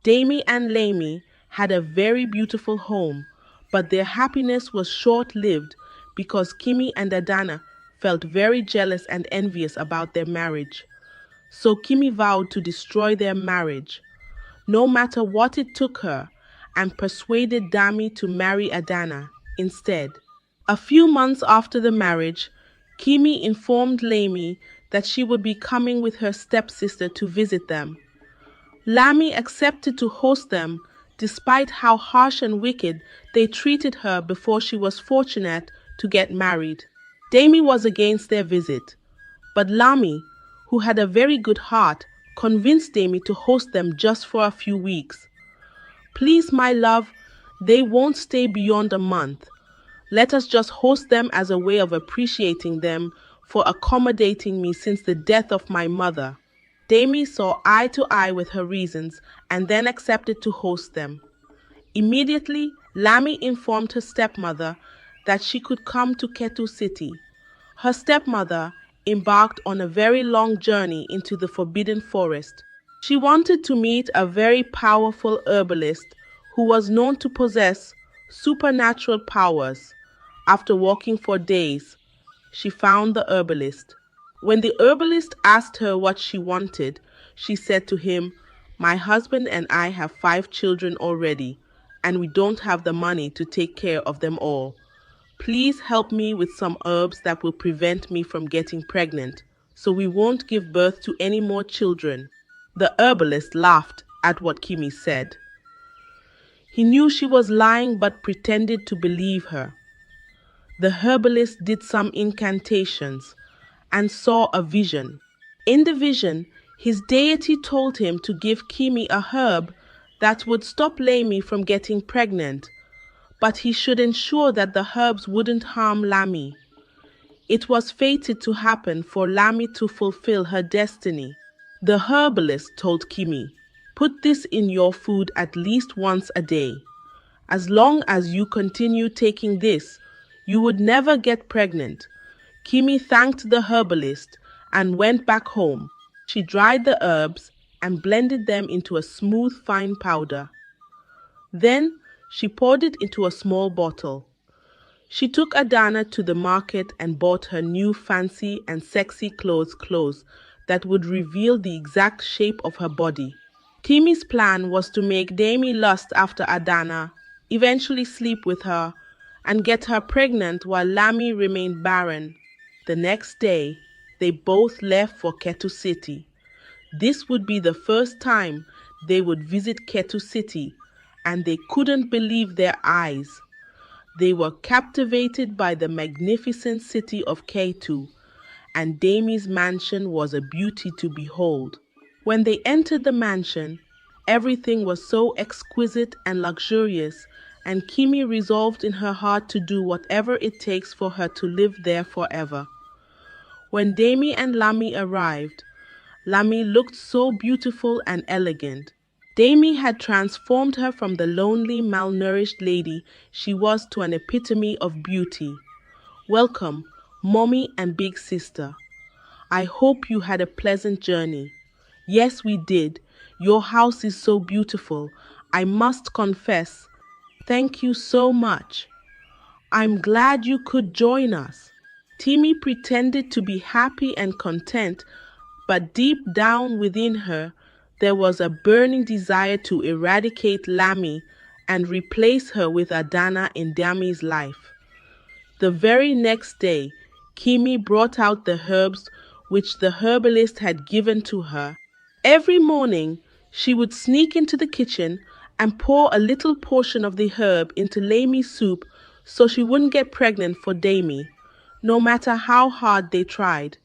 Damie and Lamy had a very beautiful home, but their happiness was short-lived because Kimi and Adana felt very jealous and envious about their marriage. So Kimi vowed to destroy their marriage, no matter what it took her, and persuaded Dami to marry Adana instead. A few months after the marriage, Kimi informed Lamy that she would be coming with her stepsister to visit them. Lamy accepted to host them despite how harsh and wicked they treated her before she was fortunate to get married. Dami was against their visit, but Lamy, who had a very good heart, convinced Dami to host them just for a few weeks. Please, my love, they won't stay beyond a month. Let us just host them as a way of appreciating them for accommodating me since the death of my mother. Dami saw eye to eye with her reasons and then accepted to host them. Immediately, Lamy informed her stepmother that she could come to Ketu City. Her stepmother embarked on a very long journey into the forbidden forest. She wanted to meet a very powerful herbalist who was known to possess supernatural powers. After walking for days, she found the herbalist. When the herbalist asked her what she wanted, she said to him, "My husband and I have 5 children already, and we don't have the money to take care of them all. Please help me with some herbs that will prevent me from getting pregnant, so we won't give birth to any more children." The herbalist laughed at what Kimi said. He knew she was lying but pretended to believe her. The herbalist did some incantations and saw a vision. In the vision, his deity told him to give Kimi a herb that would stop Lamy from getting pregnant, but he should ensure that the herbs wouldn't harm Lamy. It was fated to happen for Lamy to fulfill her destiny. The herbalist told Kimi, "Put this in your food at least once a day. As long as you continue taking this, you would never get pregnant." Kimi thanked the herbalist and went back home. She dried the herbs and blended them into a smooth, fine powder. Then she poured it into a small bottle. She took Adana to the market and bought her new fancy and sexy clothes that would reveal the exact shape of her body. Kimi's plan was to make Dami lust after Adana, eventually sleep with her, and get her pregnant while Lamy remained barren. The next day, they both left for Ketu City. This would be the first time they would visit Ketu City, and they couldn't believe their eyes. They were captivated by the magnificent city of Ketu, and Dami's mansion was a beauty to behold. When they entered the mansion, everything was so exquisite and luxurious, and Kimi resolved in her heart to do whatever it takes for her to live there forever. When Dami and Lamy arrived, Lamy looked so beautiful and elegant. Dami had transformed her from the lonely, malnourished lady she was to an epitome of beauty. "Welcome, mommy and big sister. I hope you had a pleasant journey." "Yes, we did. Your house is so beautiful. I must confess. Thank you so much. I'm glad you could join us." Timmy pretended to be happy and content, but deep down within her, there was a burning desire to eradicate Lamy and replace her with Adana in Dami's life. The very next day, Kimi brought out the herbs which the herbalist had given to her. Every morning, she would sneak into the kitchen and pour a little portion of the herb into Lamy's soup so she wouldn't get pregnant for Dami, no matter how hard they tried.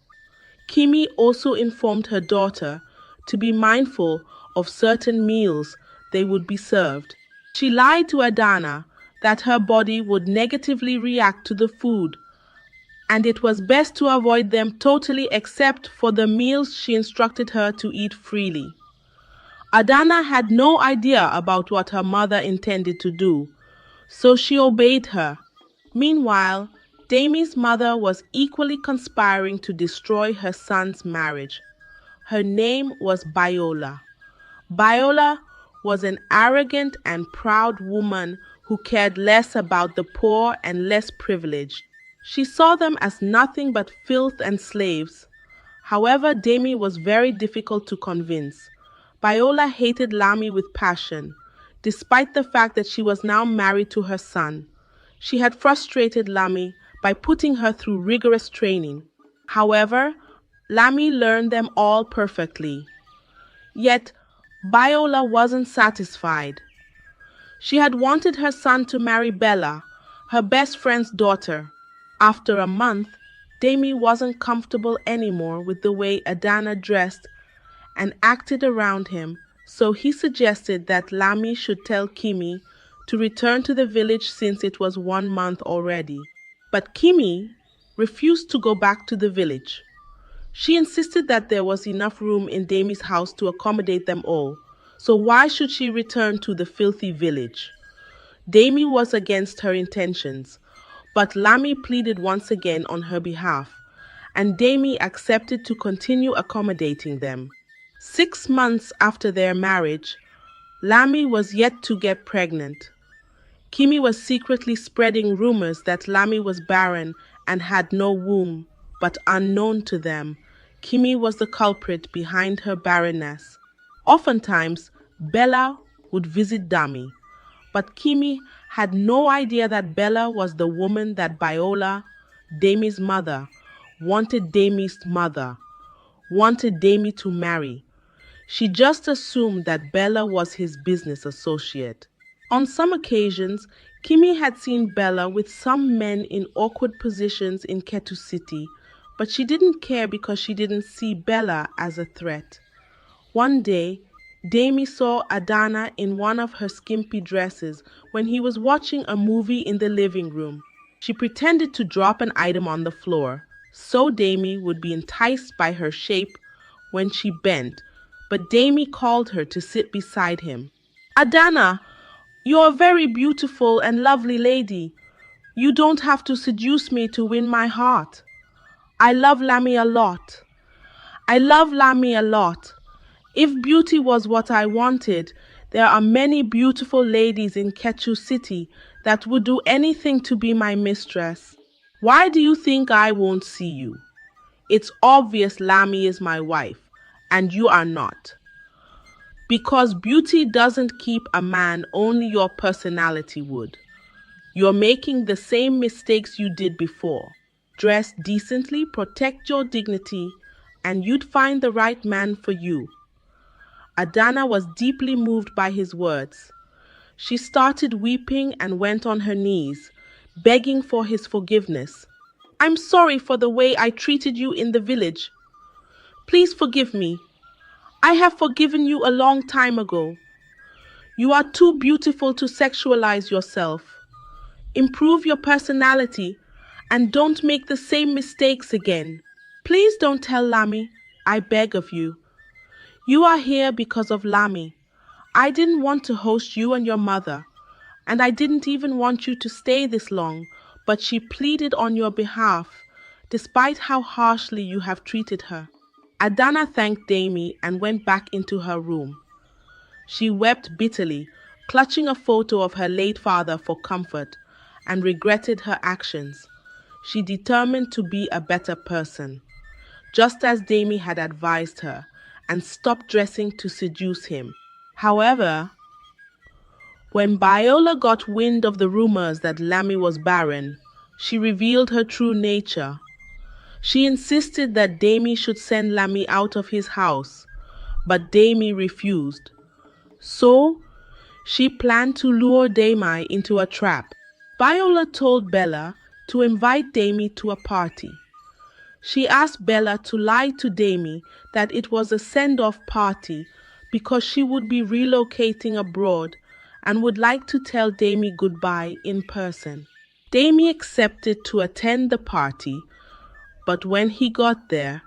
Kimi also informed her daughter to be mindful of certain meals they would be served. She lied to Adana that her body would negatively react to the food, and it was best to avoid them totally except for the meals she instructed her to eat freely. Adana had no idea about what her mother intended to do, so she obeyed her. Meanwhile, Dami's mother was equally conspiring to destroy her son's marriage. Her name was Biola. Biola was an arrogant and proud woman who cared less about the poor and less privileged. She saw them as nothing but filth and slaves. However, Demi was very difficult to convince. Viola hated Lami with passion, despite the fact that she was now married to her son. She had frustrated Lami by putting her through rigorous training. However, Lami learned them all perfectly. Yet, Viola wasn't satisfied. She had wanted her son to marry Bella, her best friend's daughter. After a month, Demi wasn't comfortable anymore with the way Adana dressed and acted around him, so he suggested that Lami should tell Kimi to return to the village since it was 1 month already. But Kimi refused to go back to the village. She insisted that there was enough room in Demi's house to accommodate them all, so why should she return to the filthy village? Demi was against her intentions, but Lami pleaded once again on her behalf, and Demi accepted to continue accommodating them. 6 months after their marriage, Lami was yet to get pregnant. Kimi was secretly spreading rumors that Lami was barren and had no womb, but unknown to them, Kimi was the culprit behind her barrenness. Oftentimes, Bella would visit Dami, but Kimi had no idea that Bella was the woman that Viola, Demi's mother, wanted Demi to marry. She just assumed that Bella was his business associate. On some occasions, Kimi had seen Bella with some men in awkward positions in Ketu City, but she didn't care because she didn't see Bella as a threat. One day, Demi saw Adana in one of her skimpy dresses when he was watching a movie in the living room. She pretended to drop an item on the floor, so Demi would be enticed by her shape when she bent, but Demi called her to sit beside him. Adana, you're a very beautiful and lovely lady. You don't have to seduce me to win my heart. I love Lami a lot. If beauty was what I wanted, there are many beautiful ladies in Ketu City that would do anything to be my mistress. Why do you think I won't see you? It's obvious Lami is my wife, and you are not. Because beauty doesn't keep a man, only your personality would. You're making the same mistakes you did before. Dress decently, protect your dignity, and you'd find the right man for you. Adana was deeply moved by his words. She started weeping and went on her knees, begging for his forgiveness. I'm sorry for the way I treated you in the village. Please forgive me. I have forgiven you a long time ago. You are too beautiful to sexualize yourself. Improve your personality and don't make the same mistakes again. Please don't tell Lami, I beg of you. You are here because of Lami. I didn't want to host you and your mother, and I didn't even want you to stay this long, but she pleaded on your behalf, despite how harshly you have treated her. Adana thanked Demi and went back into her room. She wept bitterly, clutching a photo of her late father for comfort, and regretted her actions. She determined to be a better person, just as Demi had advised her, and stopped dressing to seduce him. However, when Viola got wind of the rumors that Lami was barren, she revealed her true nature. She insisted that Demi should send Lami out of his house, but Demi refused. So, she planned to lure Demi into a trap. Viola told Bella to invite Demi to a party. She asked Bella to lie to Demi that it was a send-off party because she would be relocating abroad and would like to tell Demi goodbye in person. Demi accepted to attend the party, but when he got there,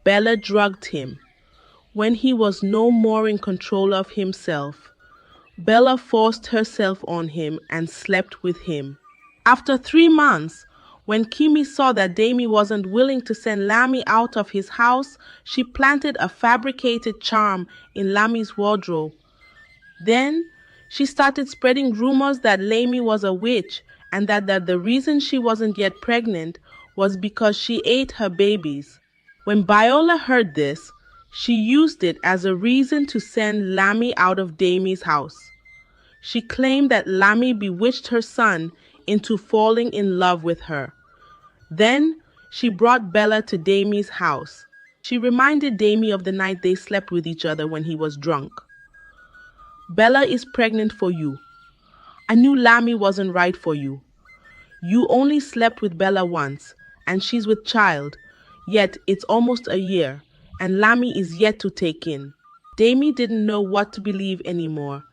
Bella drugged him. When he was no more in control of himself, Bella forced herself on him and slept with him. After 3 months, when Kimi saw that Demi wasn't willing to send Lami out of his house, she planted a fabricated charm in Lami's wardrobe. Then she started spreading rumors that Lamy was a witch and that the reason she wasn't yet pregnant was because she ate her babies. When Biola heard this, she used it as a reason to send Lamy out of Damie's house. She claimed that Lamy bewitched her son into falling in love with her. Then she brought Bella to Damie's house. She reminded Damie of the night they slept with each other when he was drunk. Bella is pregnant for you. I knew Lamy wasn't right for you. You only slept with Bella once, and she's with child, yet it's almost a year, and Lamy is yet to take in. Damie didn't know what to believe anymore.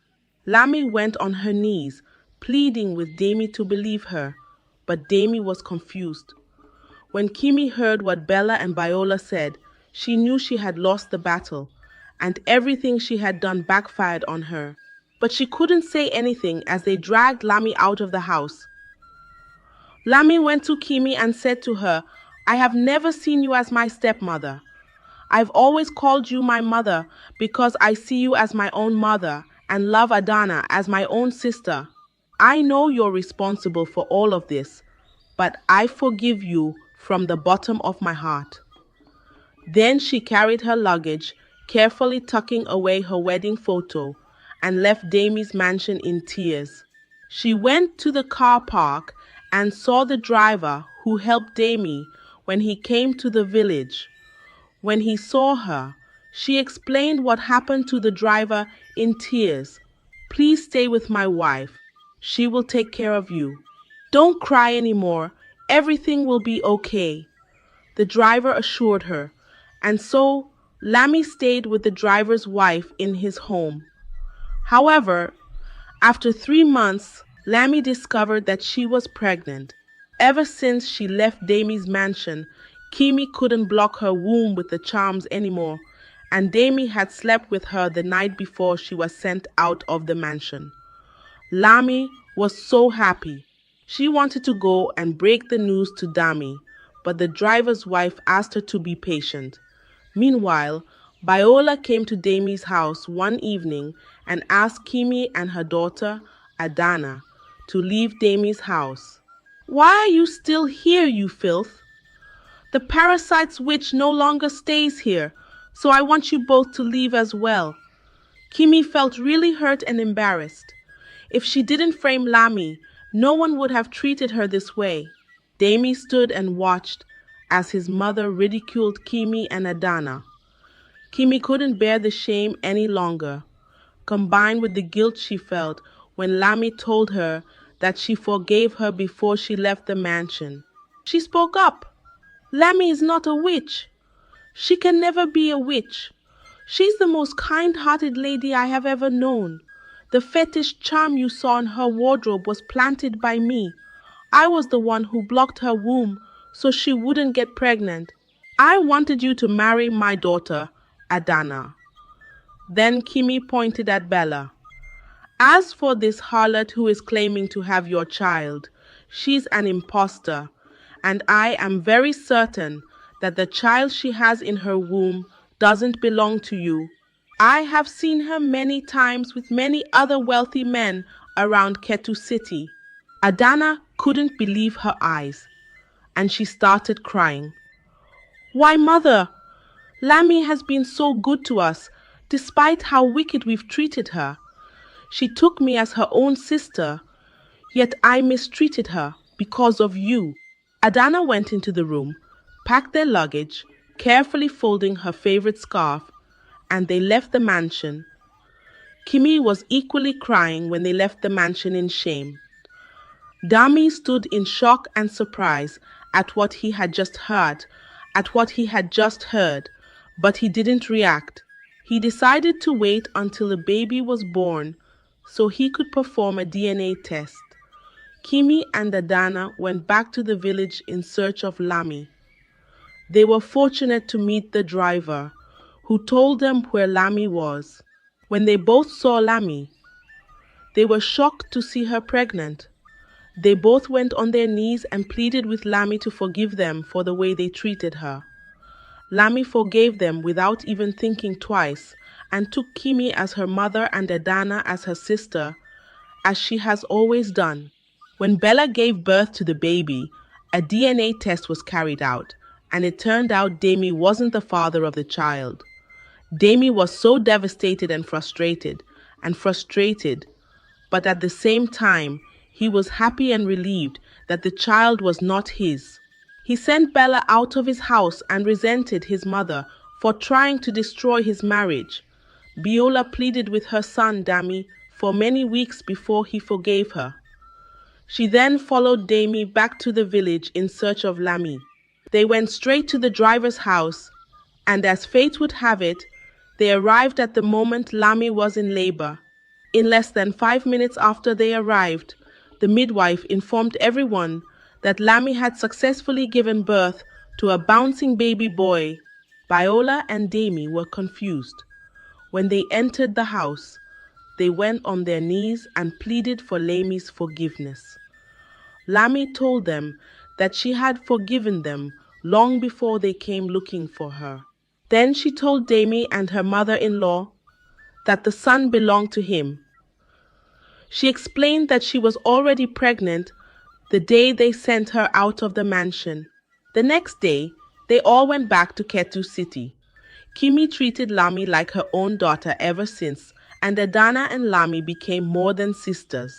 Lamy went on her knees, pleading with Damie to believe her, but Damie was confused. When Kimi heard what Bella and Biola said, she knew she had lost the battle, and everything she had done backfired on her. But she couldn't say anything as they dragged Lamy out of the house. Lamy went to Kimi and said to her, I have never seen you as my stepmother. I've always called you my mother because I see you as my own mother and love Adana as my own sister. I know you're responsible for all of this, but I forgive you from the bottom of my heart. Then she carried her luggage, carefully tucking away her wedding photo, and left Damie's mansion in tears. She went to the car park and saw the driver who helped Damie when he came to the village. When he saw her, she explained what happened to the driver in tears. Please stay with my wife. She will take care of you. Don't cry anymore. Everything will be okay, the driver assured her. And so Lamy stayed with the driver's wife in his home. However, after 3 months, Lamy discovered that she was pregnant. Ever since she left Damie's mansion, Kimi couldn't block her womb with the charms anymore, and Damie had slept with her the night before she was sent out of the mansion. Lamy was so happy. She wanted to go and break the news to Dami, but the driver's wife asked her to be patient. Meanwhile, Biola came to Damie's house one evening and asked Kimi and her daughter, Adana, to leave Damie's house. Why are you still here, you filth? The parasite's witch no longer stays here, so I want you both to leave as well. Kimi felt really hurt and embarrassed. If she didn't frame Lamy, no one would have treated her this way. Damie stood and watched as his mother ridiculed Kimi and Adana. Kimi couldn't bear the shame any longer, combined with the guilt she felt when Lamy told her that she forgave her before she left the mansion. She spoke up. Lamy is not a witch. She can never be a witch. She's the most kind-hearted lady I have ever known. The fetish charm you saw in her wardrobe was planted by me. I was the one who blocked her womb so she wouldn't get pregnant. I wanted you to marry my daughter, Adana. Then Kimi pointed at Bella. As for this harlot who is claiming to have your child, she's an impostor, and I am very certain that the child she has in her womb doesn't belong to you. I have seen her many times with many other wealthy men around Ketu City. Adana couldn't believe her eyes, and she started crying. Why, mother, Lamy has been so good to us, despite how wicked we've treated her. She took me as her own sister, yet I mistreated her because of you. Adana went into the room, packed their luggage, carefully folding her favorite scarf, and they left the mansion. Kimi was equally crying when they left the mansion in shame. Dami stood in shock and surprise at what he had just heard, but he didn't react. He decided to wait until the baby was born so he could perform a DNA test. Kimi and Adana went back to the village in search of Lamy. They were fortunate to meet the driver, who told them where Lamy was. When they both saw Lamy, they were shocked to see her pregnant. They both went on their knees and pleaded with Lamy to forgive them for the way they treated her. Lamy forgave them without even thinking twice and took Kimi as her mother and Adana as her sister, as she has always done. When Bella gave birth to the baby, a DNA test was carried out, and it turned out Damie wasn't the father of the child. Damie was so devastated and frustrated, but at the same time, he was happy and relieved that the child was not his. He sent Bella out of his house and resented his mother for trying to destroy his marriage. Biola pleaded with her son Dami for many weeks before he forgave her. She then followed Damie back to the village in search of Lami. They went straight to the driver's house, and as fate would have it, they arrived at the moment Lami was in labor. In less than 5 minutes after they arrived, the midwife informed everyone that Lami had successfully given birth to a bouncing baby boy. Biola and Damie were confused. When they entered the house, they went on their knees and pleaded for Lami's forgiveness. Lami told them that she had forgiven them long before they came looking for her. Then she told Damie and her mother-in-law that the son belonged to him. She explained that she was already pregnant the day they sent her out of the mansion. The next day, they all went back to Ketu City. Kimi treated Lami like her own daughter ever since, and Adana and Lami became more than sisters.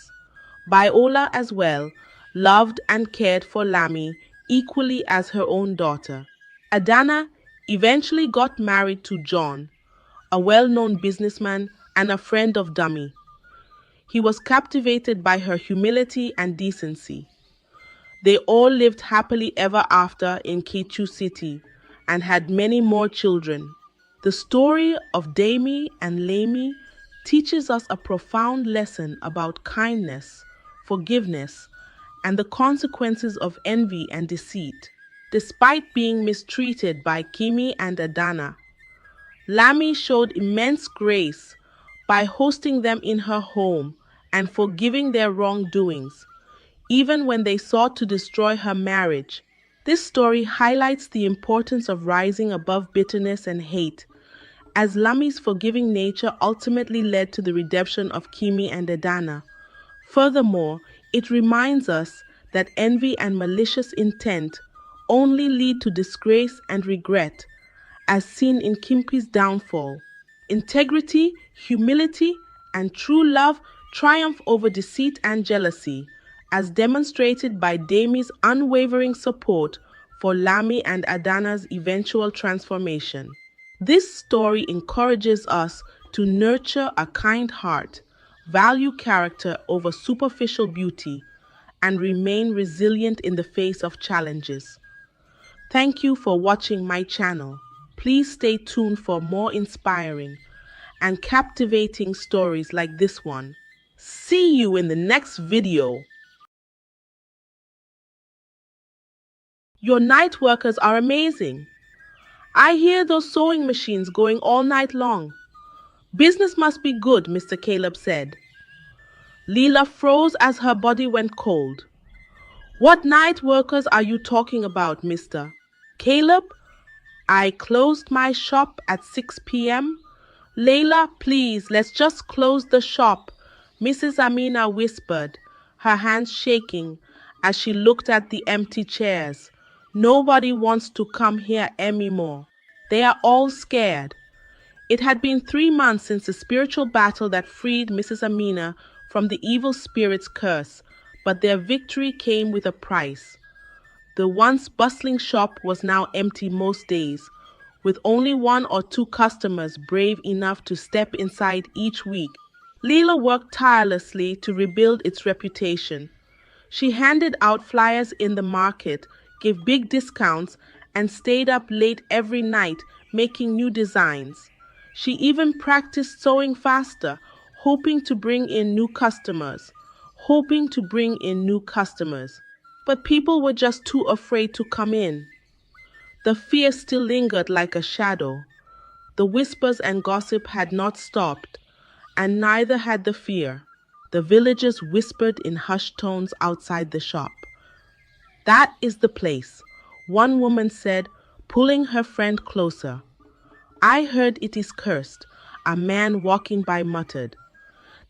Biola as well loved and cared for Lami equally as her own daughter. Adana eventually got married to John, a well-known businessman and a friend of Dami. He was captivated by her humility and decency. They all lived happily ever after in Ketu City and had many more children. The story of Damie and Lami teaches us a profound lesson about kindness, forgiveness, and the consequences of envy and deceit. Despite being mistreated by Kimi and Adana, Lami showed immense grace by hosting them in her home and forgiving their wrongdoings, even when they sought to destroy her marriage. This story highlights the importance of rising above bitterness and hate, as Lami's forgiving nature ultimately led to the redemption of Kimi and Adana. Furthermore, it reminds us that envy and malicious intent only lead to disgrace and regret, as seen in Kimpi's downfall. Integrity, humility, and true love triumph over deceit and jealousy, as demonstrated by Damie's unwavering support for Lami and Adana's eventual transformation. This story encourages us to nurture a kind heart, value character over superficial beauty, and remain resilient in the face of challenges. Thank you for watching my channel. Please stay tuned for more inspiring and captivating stories like this one. See you in the next video. Your night workers are amazing. I hear those sewing machines going all night long. Business must be good, Mr. Caleb said. Leela froze as her body went cold. What night workers are you talking about, Mr. Caleb? I closed my shop at 6 p.m. Layla, please, let's just close the shop, Mrs. Amina whispered, her hands shaking as she looked at the empty chairs. Nobody wants to come here anymore. They are all scared. It had been 3 months since the spiritual battle that freed Mrs. Amina from the evil spirit's curse, but their victory came with a price. The once bustling shop was now empty most days, with only 1 or 2 customers brave enough to step inside each week. Leela worked tirelessly to rebuild its reputation. She handed out flyers in the market, gave big discounts, and stayed up late every night making new designs. She even practiced sewing faster, hoping to bring in new customers. But people were just too afraid to come in. The fear still lingered like a shadow. The whispers and gossip had not stopped, and neither had the fear. The villagers whispered in hushed tones outside the shop. That is the place, one woman said, pulling her friend closer. I heard it is cursed. a man walking by muttered.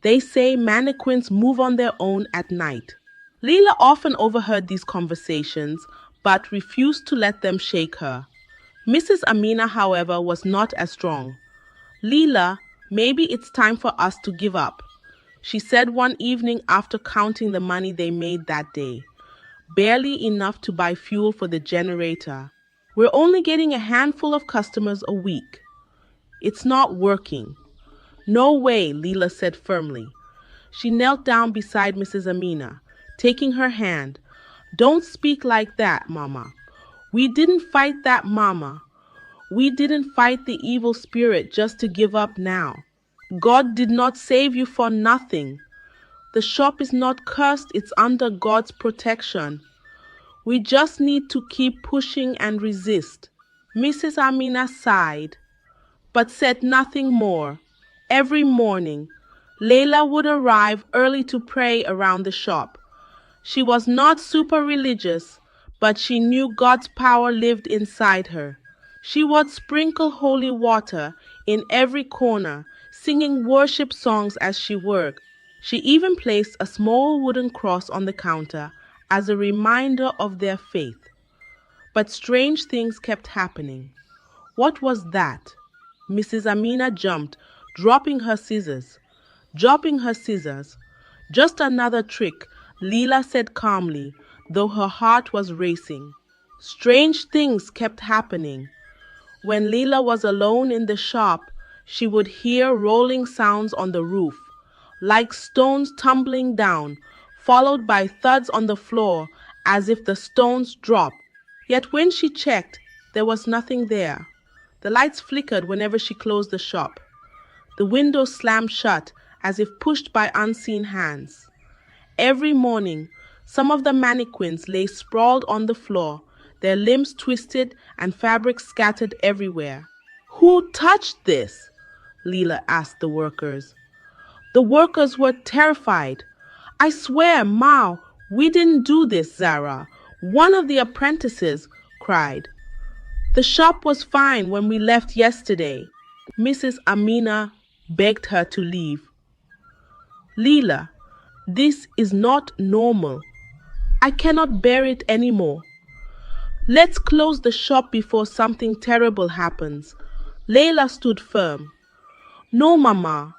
They say mannequins move on their own at night. Leela often overheard these conversations, but refused to let them shake her. Mrs. Amina, however, was not as strong. Leela, maybe it's time for us to give up, she said one evening after counting the money they made that day. Barely enough to buy fuel for the generator. We're only getting a handful of customers a week. It's not working. No way, Leela said firmly. She knelt down beside Mrs. Amina, taking her hand. Don't speak like that, Mama. We didn't fight that, Mama. We didn't fight the evil spirit just to give up now. God did not save you for nothing. The shop is not cursed, it's under God's protection. We just need to keep pushing and resist. Mrs. Amina sighed, but said nothing more. Every morning, Layla would arrive early to pray around the shop. She was not super religious, but she knew God's power lived inside her. She would sprinkle holy water in every corner, singing worship songs as she worked. She even placed a small wooden cross on the counter as a reminder of their faith. But strange things kept happening. What was that? Mrs. Amina jumped, dropping her scissors. Dropping her scissors. Just another trick, Leela said calmly, though her heart was racing. Strange things kept happening. When Leela was alone in the shop, she would hear rolling sounds on the roof, like stones tumbling down, followed by thuds on the floor as if the stones dropped. Yet when she checked, there was nothing there. The lights flickered whenever she closed the shop. The windows slammed shut as if pushed by unseen hands. Every morning, some of the mannequins lay sprawled on the floor, their limbs twisted and fabric scattered everywhere. Who touched this? Leela asked the workers. The workers were terrified. I swear, Ma, we didn't do this, Zara. One of the apprentices cried. The shop was fine when we left yesterday. Mrs. Amina begged her to leave. Leela, this is not normal. I cannot bear it anymore. Let's close the shop before something terrible happens. Layla stood firm. No, Mama,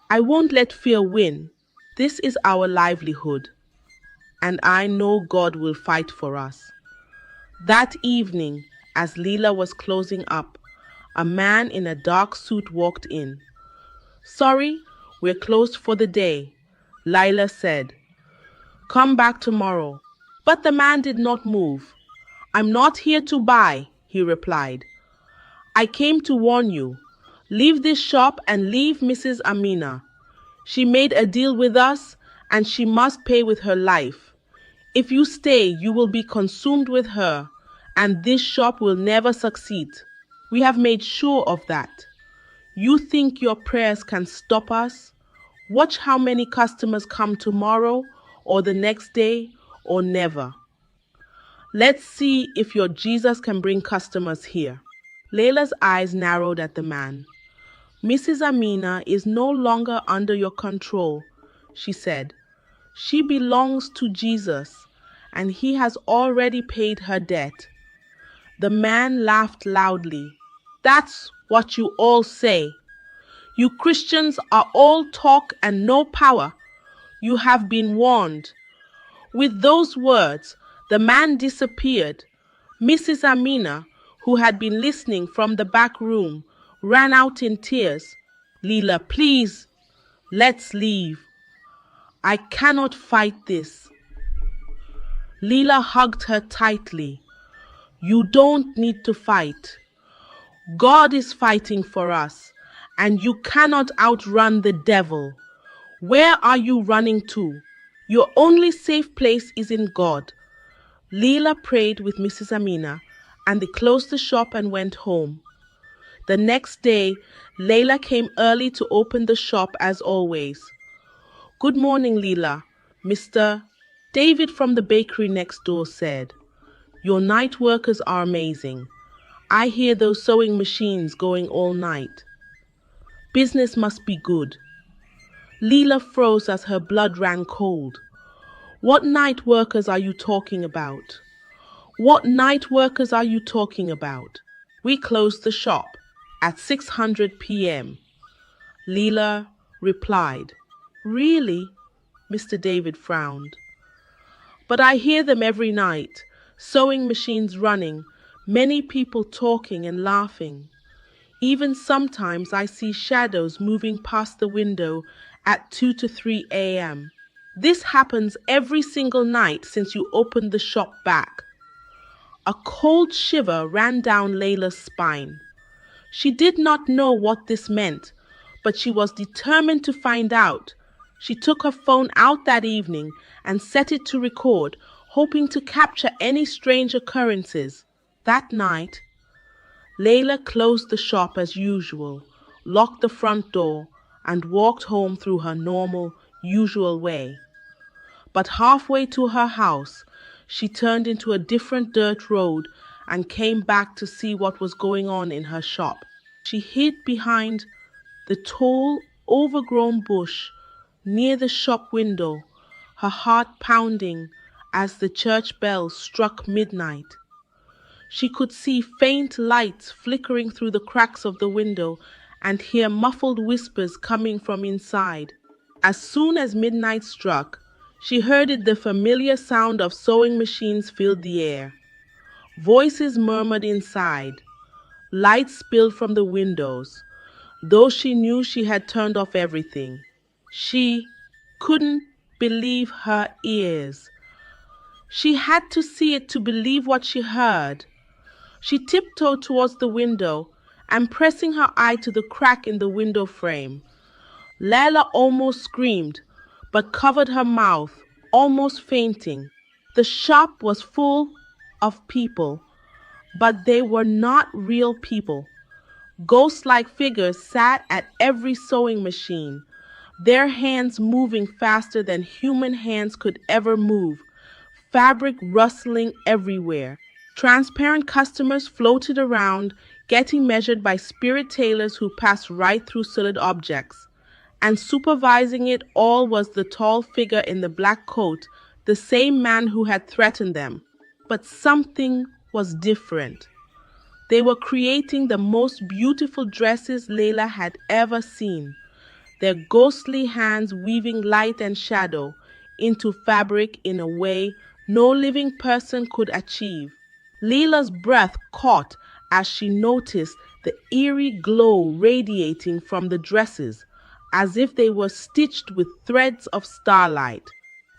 I won't let fear win. This is our livelihood, and I know God will fight for us. That evening, as Leela was closing up, a man in a dark suit walked in. Sorry, we're closed for the day, Lila said. Come back tomorrow. But the man did not move. I'm not here to buy, he replied. I came to warn you. Leave this shop and leave Mrs. Amina. She made a deal with us, and she must pay with her life. If you stay, you will be consumed with her, and this shop will never succeed. We have made sure of that. You think your prayers can stop us? Watch how many customers come tomorrow, or the next day, or never. Let's see if your Jesus can bring customers here. Layla's eyes narrowed at the man. Mrs. Amina is no longer under your control, she said. She belongs to Jesus, and he has already paid her debt. The man laughed loudly. That's what you all say. You Christians are all talk and no power. You have been warned. With those words, the man disappeared. Mrs. Amina, who had been listening from the back room, ran out in tears. Leela, please, let's leave. I cannot fight this. Leela hugged her tightly. You don't need to fight. God is fighting for us, and you cannot outrun the devil. Where are you running to? Your only safe place is in God. Leela prayed with Mrs. Amina, and they closed the shop and went home. The next day, Layla came early to open the shop as always. Good morning, Leela. Mr. David from the bakery next door said. Your night workers are amazing. I hear those sewing machines going all night. Business must be good. Leela froze as her blood ran cold. What night workers are you talking about? What night workers are you talking about? We closed the shop at 600 p.m. Leela replied. Really? Mr. David frowned. But I hear them every night, sewing machines running, many people talking and laughing. Even sometimes I see shadows moving past the window at 2 to 3 a.m. This happens every single night since you opened the shop back. A cold shiver ran down Layla's spine. She did not know what this meant, but she was determined to find out. She took her phone out that evening and set it to record, hoping to capture any strange occurrences. That night, Layla closed the shop as usual, locked the front door, and walked home through her normal, usual way. But halfway to her house, she turned into a different dirt road and came back to see what was going on in her shop. She hid behind the tall, overgrown bush near the shop window, her heart pounding as the church bells struck midnight. She could see faint lights flickering through the cracks of the window and hear muffled whispers coming from inside. As soon as midnight struck, she heard it the familiar sound of sewing machines filled the air. Voices murmured inside. Lights spilled from the windows, though she knew she had turned off everything. She couldn't believe her ears. She had to see it to believe what she heard. She tiptoed towards the window and pressing her eye to the crack in the window frame. Layla almost screamed, but covered her mouth, almost fainting. The shop was full of people, but they were not real people. Ghost-like figures sat at every sewing machine, their hands moving faster than human hands could ever move, fabric rustling everywhere. Transparent customers floated around, getting measured by spirit tailors who passed right through solid objects. And supervising it all was the tall figure in the black coat, the same man who had threatened them. But something was different. They were creating the most beautiful dresses Layla had ever seen, their ghostly hands weaving light and shadow into fabric in a way no living person could achieve. Layla's breath caught as she noticed the eerie glow radiating from the dresses, as if they were stitched with threads of starlight.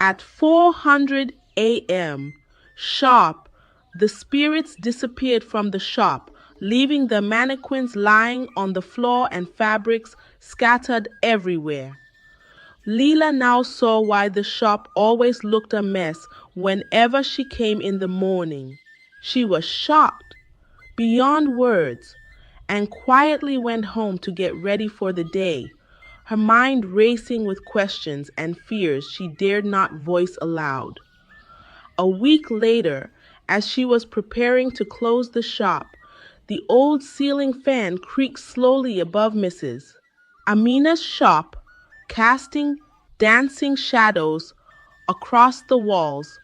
At 400 a.m., sharp, the spirits disappeared from the shop, leaving the mannequins lying on the floor and fabrics scattered everywhere. Leela now saw why the shop always looked a mess whenever she came in the morning. She was shocked beyond words and quietly went home to get ready for the day, her mind racing with questions and fears she dared not voice aloud. A week later, as she was preparing to close the shop, the old ceiling fan creaked slowly above Mrs. Amina's shop, casting dancing shadows across the walls.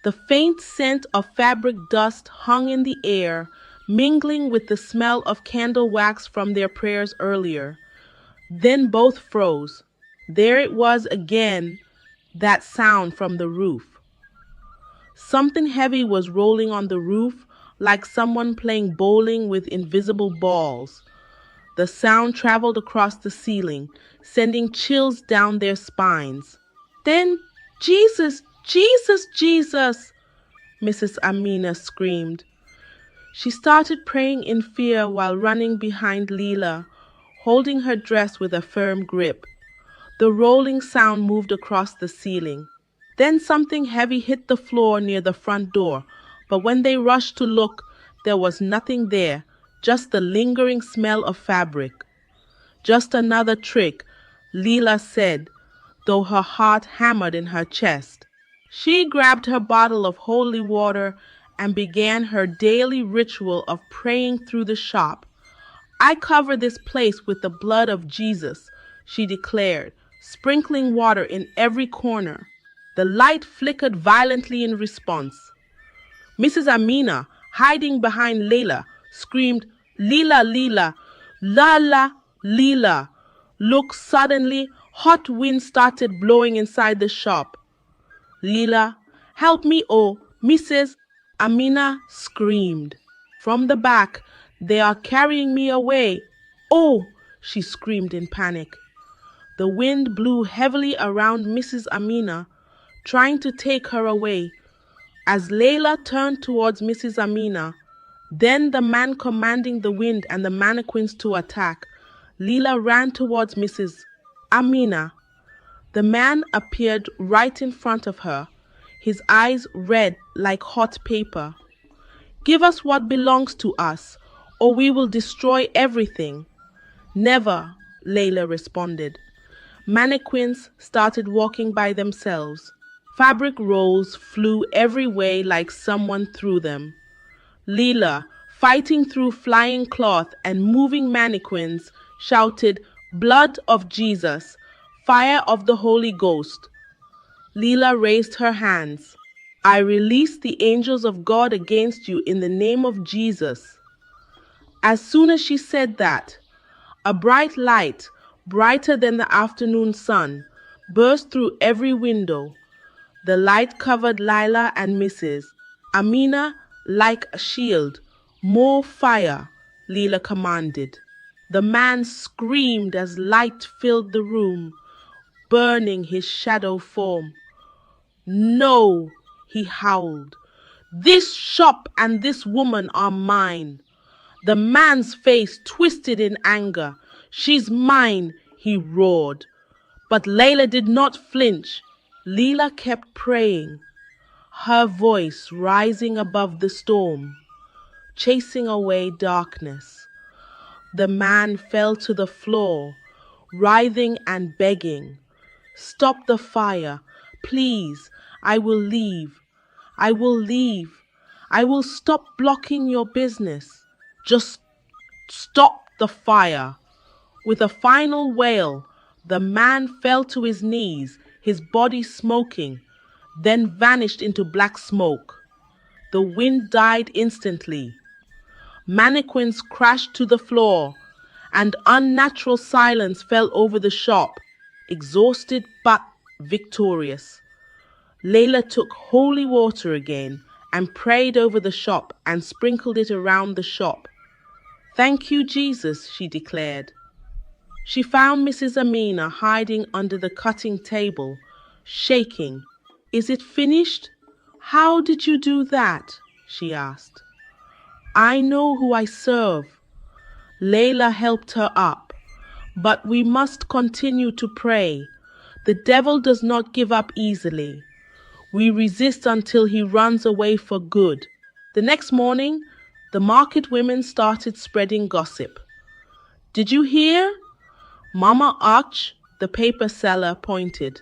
The faint scent of fabric dust hung in the air, mingling with the smell of candle wax from their prayers earlier. Then both froze. There it was again, that sound from the roof. Something heavy was rolling on the roof, like someone playing bowling with invisible balls. The sound traveled across the ceiling, sending chills down their spines. Then, Jesus, Jesus, Jesus, Mrs. Amina screamed. She started praying in fear while running behind Leela, holding her dress with a firm grip. The rolling sound moved across the ceiling. Then something heavy hit the floor near the front door, but when they rushed to look, there was nothing there, just the lingering smell of fabric. Just another trick, Leela said, though her heart hammered in her chest. She grabbed her bottle of holy water and began her daily ritual of praying through the shop. I cover this place with the blood of Jesus, she declared, sprinkling water in every corner. The light flickered violently in response. Mrs. Amina, hiding behind Layla, screamed, Leela, Leela, Lala, Leela. Look, suddenly, hot wind started blowing inside the shop. Leela, help me, oh, Mrs. Amina screamed. From the back, they are carrying me away. Oh, she screamed in panic. The wind blew heavily around Mrs. Amina, trying to take her away. As Layla turned towards Mrs. Amina, then the man commanding the wind and the mannequins to attack, Leela ran towards Mrs. Amina. The man appeared right in front of her, his eyes red like hot paper. Give us what belongs to us, or we will destroy everything. Never, Layla responded. Mannequins started walking by themselves. Fabric rolls flew every way like someone threw them. Leela, fighting through flying cloth and moving mannequins, shouted, Blood of Jesus, fire of the Holy Ghost. Leela raised her hands. I release the angels of God against you in the name of Jesus. As soon as she said that, a bright light, brighter than the afternoon sun, burst through every window. The light covered Lila and Mrs. Amina like a shield. More fire, Leela commanded. The man screamed as light filled the room, burning his shadow form. No, he howled. This shop and this woman are mine. The man's face twisted in anger. She's mine, he roared. But Layla did not flinch. Leela kept praying, her voice rising above the storm, chasing away darkness. The man fell to the floor, writhing and begging. Stop the fire, please. I will leave. I will leave. I will stop blocking your business. Just stop the fire. With a final wail, the man fell to his knees, his body smoking, then vanished into black smoke. The wind died instantly. Mannequins crashed to the floor, and unnatural silence fell over the shop, exhausted but victorious. Layla took holy water again and prayed over the shop and sprinkled it around the shop. Thank you, Jesus, she declared. She found Mrs. Amina hiding under the cutting table, shaking. Is it finished? How did you do that? She asked. I know who I serve. Layla helped her up. But we must continue to pray. The devil does not give up easily. We resist until he runs away for good. The next morning, the market women started spreading gossip. Did you hear? Mama Arch, the paper seller, pointed.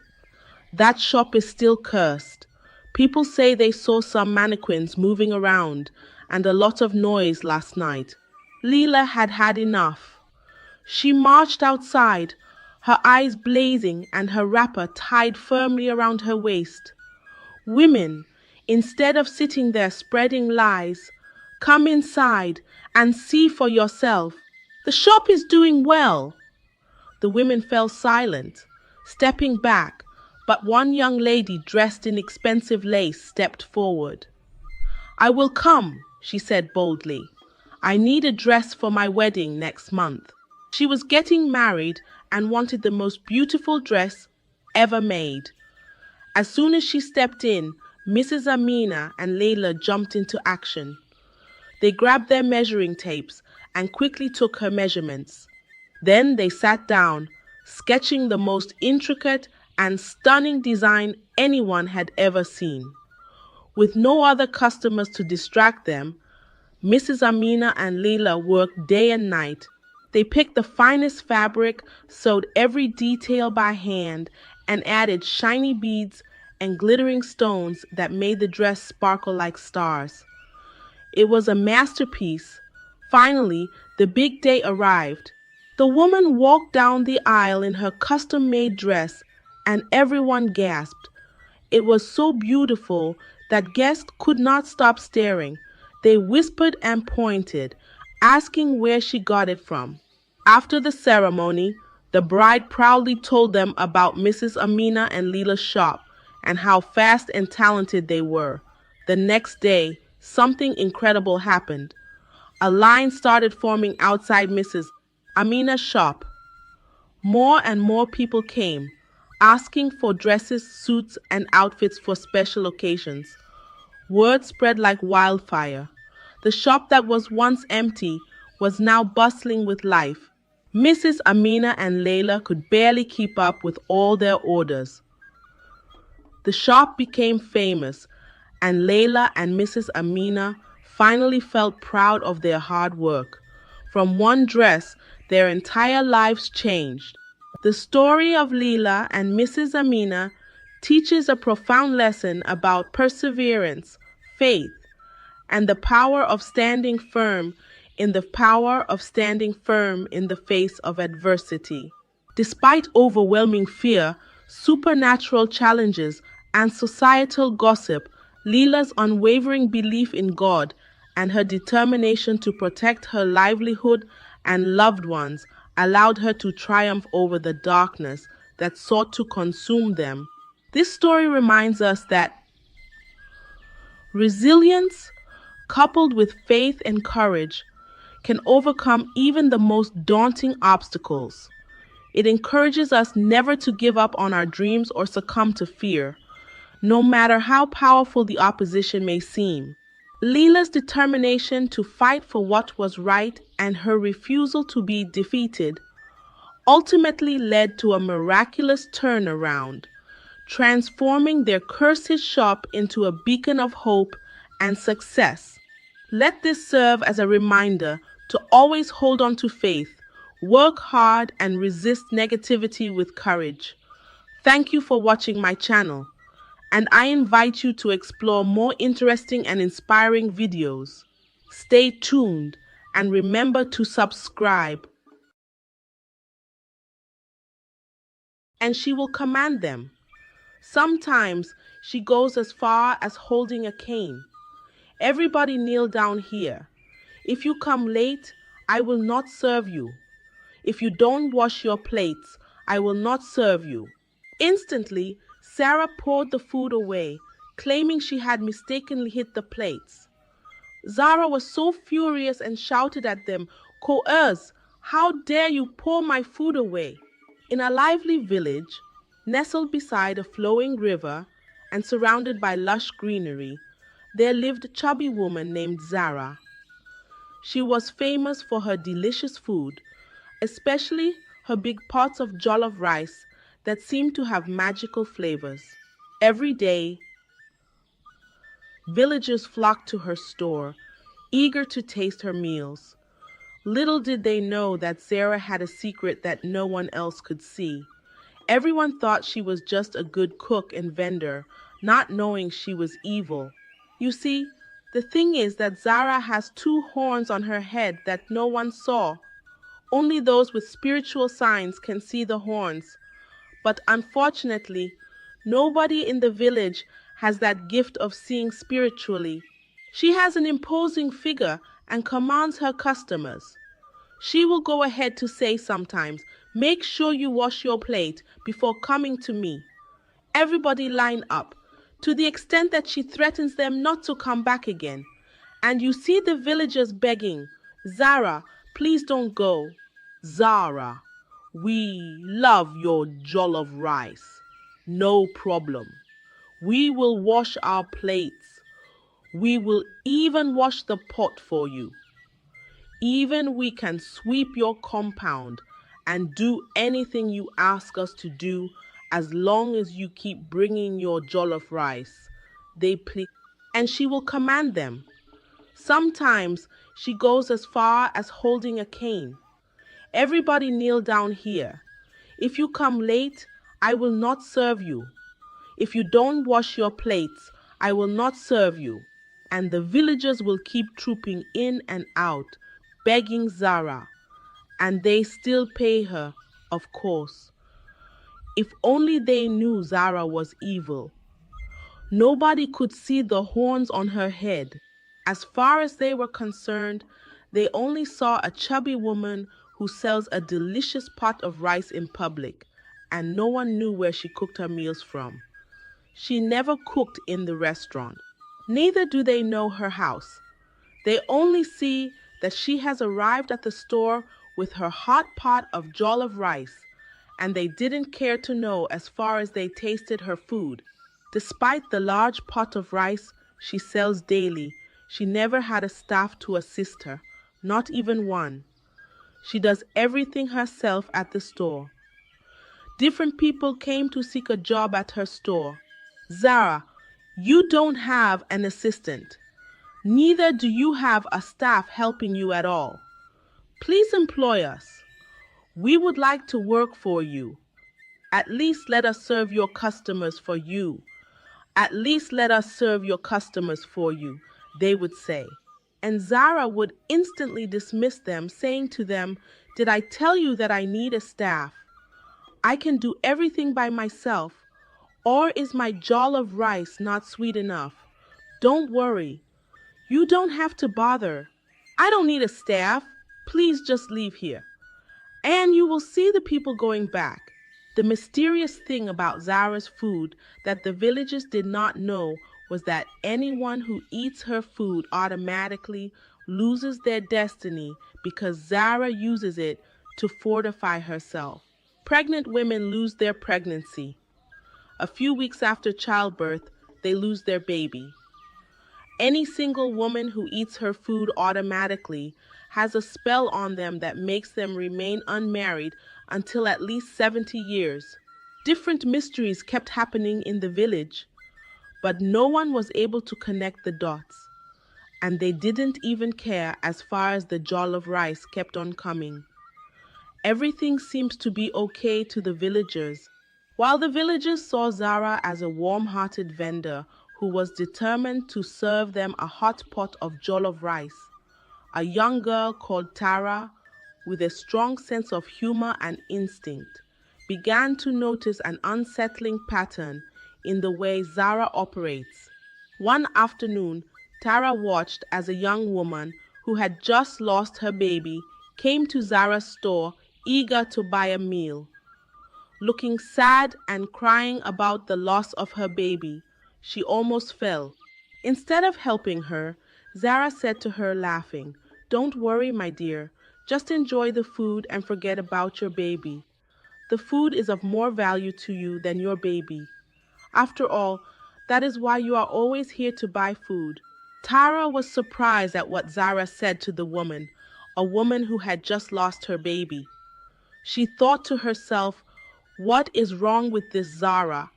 That shop is still cursed. People say they saw some mannequins moving around and a lot of noise last night. Leela had had enough. She marched outside, her eyes blazing and her wrapper tied firmly around her waist. Women, instead of sitting there spreading lies, come inside and see for yourself. The shop is doing well. The women fell silent, stepping back, but one young lady dressed in expensive lace stepped forward. I will come, she said boldly. I need a dress for my wedding next month. She was getting married and wanted the most beautiful dress ever made. As soon as she stepped in, Mrs. Amina and Layla jumped into action. They grabbed their measuring tapes and quickly took her measurements. Then they sat down, sketching the most intricate and stunning design anyone had ever seen. With no other customers to distract them, Mrs. Amina and Layla worked day and night. They picked the finest fabric, sewed every detail by hand, and added shiny beads and glittering stones that made the dress sparkle like stars. It was a masterpiece, Finally, the big day arrived. The woman walked down the aisle in her custom made dress, and everyone gasped. It was so beautiful that guests could not stop staring. They whispered and pointed, asking where she got it from. After the ceremony, the bride proudly told them about Mrs. Amina and Leela's shop and how fast and talented they were. The next day, something incredible happened. A line started forming outside Mrs. Amina's shop. More and more people came, asking for dresses, suits, and outfits for special occasions. Word spread like wildfire. The shop that was once empty was now bustling with life. Mrs. Amina and Layla could barely keep up with all their orders. The shop became famous, and Layla and Mrs. Amina finally felt proud of their hard work. From one dress, their entire lives changed. The story of Leela and Mrs. Amina teaches a profound lesson about perseverance, faith, and the power of standing firm in the face of adversity. Despite overwhelming fear, supernatural challenges, and societal gossip, Leela's unwavering belief in God and her determination to protect her livelihood and loved ones allowed her to triumph over the darkness that sought to consume them. This story reminds us that resilience, coupled with faith and courage, can overcome even the most daunting obstacles. It encourages us never to give up on our dreams or succumb to fear, no matter how powerful the opposition may seem. Leela's determination to fight for what was right and her refusal to be defeated ultimately led to a miraculous turnaround, transforming their cursed shop into a beacon of hope and success. Let this serve as a reminder to always hold on to faith, work hard, and resist negativity with courage. Thank you for watching my channel, and I invite you to explore more interesting and inspiring videos. Stay tuned and remember to subscribe, and she will command them. Sometimes she goes as far as holding a cane. Everybody kneel down here. If you come late, I will not serve you. If you don't wash your plates, I will not serve you. Instantly, Sarah poured the food away, claiming she had mistakenly hit the plates. Zara was so furious and shouted at them, "Coerce! How dare you pour my food away?" In a lively village, nestled beside a flowing river and surrounded by lush greenery, there lived a chubby woman named Zara. She was famous for her delicious food, especially her big pots of jollof rice that seemed to have magical flavors. Every day, villagers flocked to her store, eager to taste her meals. Little did they know that Zara had a secret that no one else could see. Everyone thought she was just a good cook and vendor, not knowing she was evil. You see, the thing is that Zara has two horns on her head that no one saw. Only those with spiritual signs can see the horns. But unfortunately, nobody in the village has that gift of seeing spiritually. She has an imposing figure and commands her customers. She will go ahead to say sometimes, "Make sure you wash your plate before coming to me." Everybody line up, to the extent that she threatens them not to come back again. And you see the villagers begging, "Zara, please don't go." "Zara, we love your jollof rice. No problem. We will wash our plates. We will even wash the pot for you. Even we can sweep your compound and do anything you ask us to do as long as you keep bringing your jollof rice," they plead, and she will command them. Sometimes she goes as far as holding a cane. "Everybody kneel down here. If you come late, I will not serve you. If you don't wash your plates, I will not serve you." And the villagers will keep trooping in and out, begging Zara, and they still pay her, of course. If only they knew Zara was evil. Nobody could see the horns on her head. As far as they were concerned, they only saw a chubby woman who sells a delicious pot of rice in public, and no one knew where she cooked her meals from. She never cooked in the restaurant. Neither do they know her house. They only see that she has arrived at the store with her hot pot of jollof rice, and they didn't care to know as far as they tasted her food. Despite the large pot of rice she sells daily, she never had a staff to assist her, not even one. She does everything herself at the store. Different people came to seek a job at her store. Zara, you don't have an assistant. Neither do you have a staff helping you at all. Please employ us. We would like to work for you. At least let us serve your customers for you. At least let us serve your customers for you, they would say. And Zara would instantly dismiss them, saying to them, "Did I tell you that I need a staff? I can do everything by myself. Or is my joll of rice not sweet enough? Don't worry. You don't have to bother. I don't need a staff. Please just leave here." And you will see the people going back. The mysterious thing about Zara's food that the villagers did not know was that anyone who eats her food automatically loses their destiny because Zara uses it to fortify herself. Pregnant women lose their pregnancy. A few weeks after childbirth, they lose their baby. Any single woman who eats her food automatically has a spell on them that makes them remain unmarried until at least 70 years. Different mysteries kept happening in the village, but no one was able to connect the dots, and they didn't even care as far as the joll of rice kept on coming. Everything seems to be okay to the villagers, while the villagers saw Zara as a warm-hearted vendor who was determined to serve them a hot pot of jollof rice. A young girl called Tara, with a strong sense of humor and instinct, began to notice an unsettling pattern in the way Zara operates. One afternoon, Tara watched as a young woman who had just lost her baby came to Zara's store eager to buy a meal. Looking sad and crying about the loss of her baby, she almost fell. Instead of helping her, Zara said to her, laughing, "Don't worry, my dear. Just enjoy the food and forget about your baby. The food is of more value to you than your baby. After all, that is why you are always here to buy food." Tara was surprised at what Zara said to the woman, a woman who had just lost her baby. She thought to herself, "What is wrong with this Zara?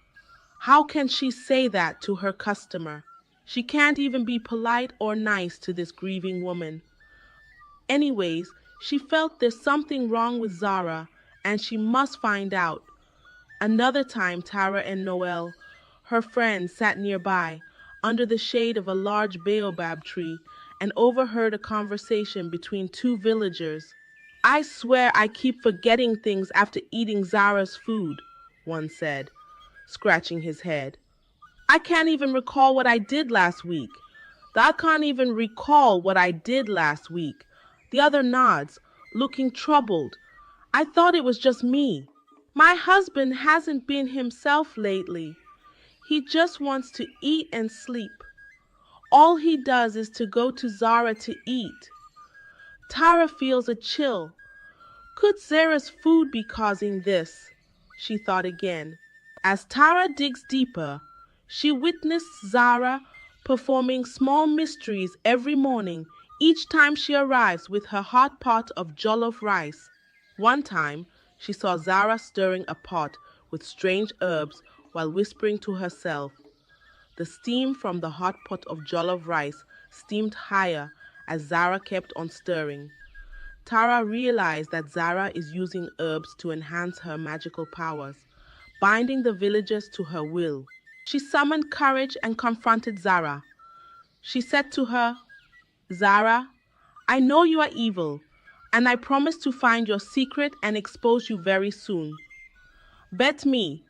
How can she say that to her customer? She can't even be polite or nice to this grieving woman." Anyways, she felt there's something wrong with Zara, and she must find out. Another time, Tara and Noel, her friends, sat nearby, under the shade of a large baobab tree, and overheard a conversation between two villagers. "I swear I keep forgetting things after eating Zara's food," one said, scratching his head. "I can't even recall what I did last week." "I can't even recall what I did last week." The other nods, looking troubled. "I thought it was just me. My husband hasn't been himself lately. He just wants to eat and sleep. All he does is to go to Zara to eat." Tara feels a chill. Could Zara's food be causing this? She thought again. As Tara digs deeper, she witnessed Zara performing small mysteries every morning, each time she arrives with her hot pot of jollof rice. One time, she saw Zara stirring a pot with strange herbs while whispering to herself. The steam from the hot pot of jollof rice steamed higher as Zara kept on stirring. Tara realized that Zara is using herbs to enhance her magical powers, binding the villagers to her will. She summoned courage and confronted Zara. She said to her, "Zara, I know you are evil, and I promise to find your secret and expose you very soon. Bet me.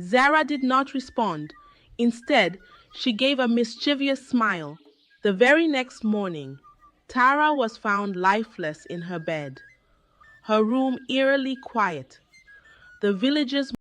Zara did not respond. Instead, she gave a mischievous smile. The very next morning, Tara was found lifeless in her bed, her room eerily quiet. The villagers